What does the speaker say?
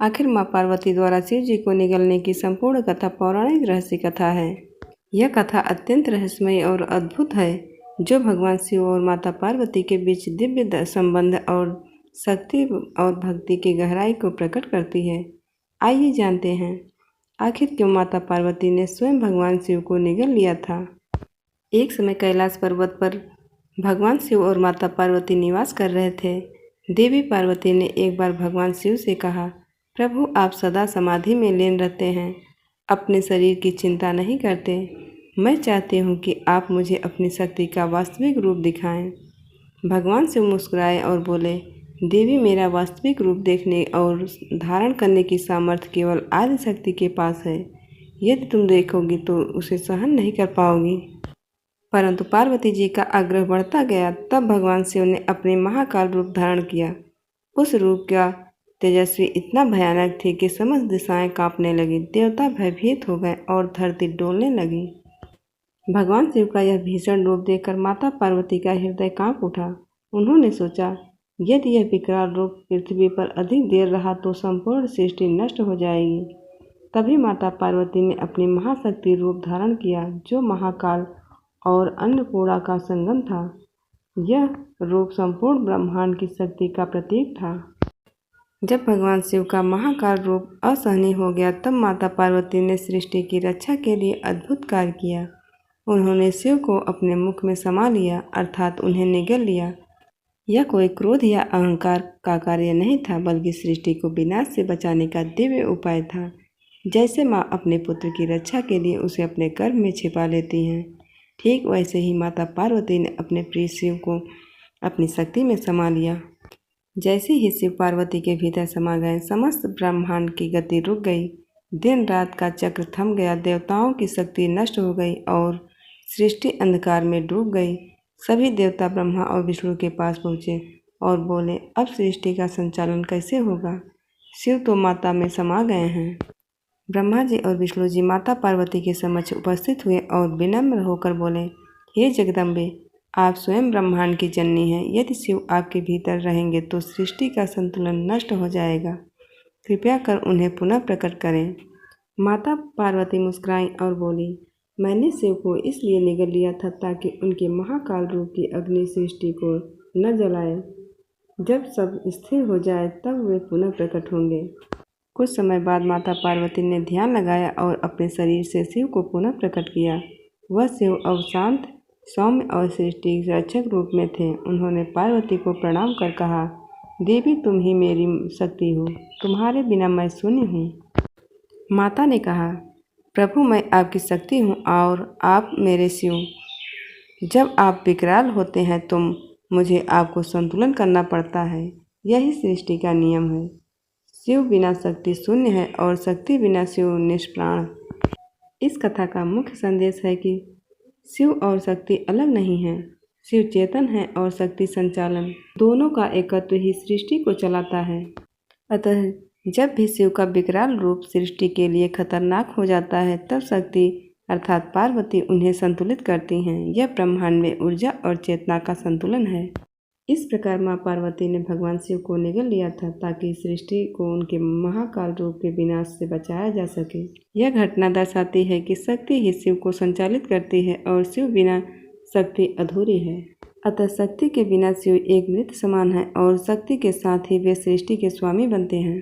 आखिर माँ पार्वती द्वारा शिव जी को निगलने की संपूर्ण कथा पौराणिक रहस्य कथा है। यह कथा अत्यंत रहस्यमय और अद्भुत है, जो भगवान शिव और माता पार्वती के बीच दिव्य संबंध और शक्ति और भक्ति की गहराई को प्रकट करती है। आइए जानते हैं, आखिर क्यों माता पार्वती ने स्वयं भगवान शिव को निगल लिया था। एक समय कैलाश पर्वत पर भगवान शिव और माता पार्वती निवास कर रहे थे। देवी पार्वती ने एक बार भगवान शिव से कहा, प्रभु आप सदा समाधि में लीन रहते हैं, अपने शरीर की चिंता नहीं करते। मैं चाहती हूँ कि आप मुझे अपनी शक्ति का वास्तविक रूप दिखाएं। भगवान शिव मुस्कुराए और बोले, देवी मेरा वास्तविक रूप देखने और धारण करने की सामर्थ्य केवल आदि शक्ति के पास है। यदि तुम देखोगी तो उसे सहन नहीं कर पाओगी। परंतु पार्वती जी का आग्रह बढ़ता गया। तब भगवान शिव ने अपने महाकाल रूप धारण किया। उस रूप का तेजस्वी इतना भयानक थी कि समस्त दिशाएं कांपने लगी। देवता भयभीत हो गए और धरती डोलने लगी। भगवान शिव का यह भीषण रूप देखकर माता पार्वती का हृदय कांप उठा। उन्होंने सोचा, यदि यह विकराल रूप पृथ्वी पर अधिक देर रहा तो संपूर्ण सृष्टि नष्ट हो जाएगी। तभी माता पार्वती ने अपनी महाशक्ति रूप धारण किया, जो महाकाल और अन्नपूर्णा का संगम था। यह रूप संपूर्ण ब्रह्मांड की शक्ति का प्रतीक था। जब भगवान शिव का महाकाल रूप असहनीय हो गया, तब माता पार्वती ने सृष्टि की रक्षा के लिए अद्भुत कार्य किया। उन्होंने शिव को अपने मुख में समा लिया, अर्थात उन्हें निगल लिया। यह कोई क्रोध या अहंकार का कार्य नहीं था, बल्कि सृष्टि को विनाश से बचाने का दिव्य उपाय था। जैसे माँ अपने पुत्र की रक्षा के लिए उसे अपने गर्भ में छिपा लेती हैं, ठीक वैसे ही माता पार्वती ने अपने प्रिय शिव को अपनी शक्ति में समा लिया। जैसे ही शिव पार्वती के भीतर समा गए, समस्त ब्रह्मांड की गति रुक गई। दिन रात का चक्र थम गया। देवताओं की शक्ति नष्ट हो गई और सृष्टि अंधकार में डूब गई। सभी देवता ब्रह्मा और विष्णु के पास पहुँचे और बोले, अब सृष्टि का संचालन कैसे होगा। शिव तो माता में समा गए हैं। ब्रह्मा जी और विष्णु जी माता पार्वती के समक्ष उपस्थित हुए और विनम्र होकर बोले, हे जगदम्बे, आप स्वयं ब्रह्मांड की जननी हैं। यदि शिव आपके भीतर रहेंगे तो सृष्टि का संतुलन नष्ट हो जाएगा। कृपया कर उन्हें पुनः प्रकट करें। माता पार्वती मुस्कुराई और बोली, मैंने शिव को इसलिए निगल लिया था ताकि उनके महाकाल रूप की अग्नि सृष्टि को न जलाए। जब सब स्थिर हो जाए तब वे पुनः प्रकट होंगे। कुछ समय बाद माता पार्वती ने ध्यान लगाया और अपने शरीर से शिव को पुनः प्रकट किया। वह शिव अब शांत, सौम्य और सृष्टि रक्षक रूप में थे। उन्होंने पार्वती को प्रणाम कर कहा, देवी तुम ही मेरी शक्ति हो, तुम्हारे बिना मैं शून्य हूँ। माता ने कहा, प्रभु मैं आपकी शक्ति हूँ और आप मेरे शिव। जब आप विकराल होते हैं तो मुझे आपको संतुलन करना पड़ता है। यही सृष्टि का नियम है। शिव बिना शक्ति शून्य है और शक्ति बिना शिव निष्प्राण। इस कथा का मुख्य संदेश है कि शिव और शक्ति अलग नहीं है। शिव चेतन है और शक्ति संचालन। दोनों का एकत्व ही सृष्टि को चलाता है। अतः जब भी शिव का विकराल रूप सृष्टि के लिए खतरनाक हो जाता है, तब शक्ति अर्थात पार्वती उन्हें संतुलित करती हैं। यह ब्रह्मांड में ऊर्जा और चेतना का संतुलन है। इस प्रकार माँ पार्वती ने भगवान शिव को निगल लिया था ताकि सृष्टि को उनके महाकाल रूप के विनाश से बचाया जा सके। यह घटना दर्शाती है कि शक्ति ही शिव को संचालित करती है और शिव बिना शक्ति अधूरी है। अतः शक्ति के बिना शिव एक मृत समान है और शक्ति के साथ ही वे सृष्टि के स्वामी बनते हैं।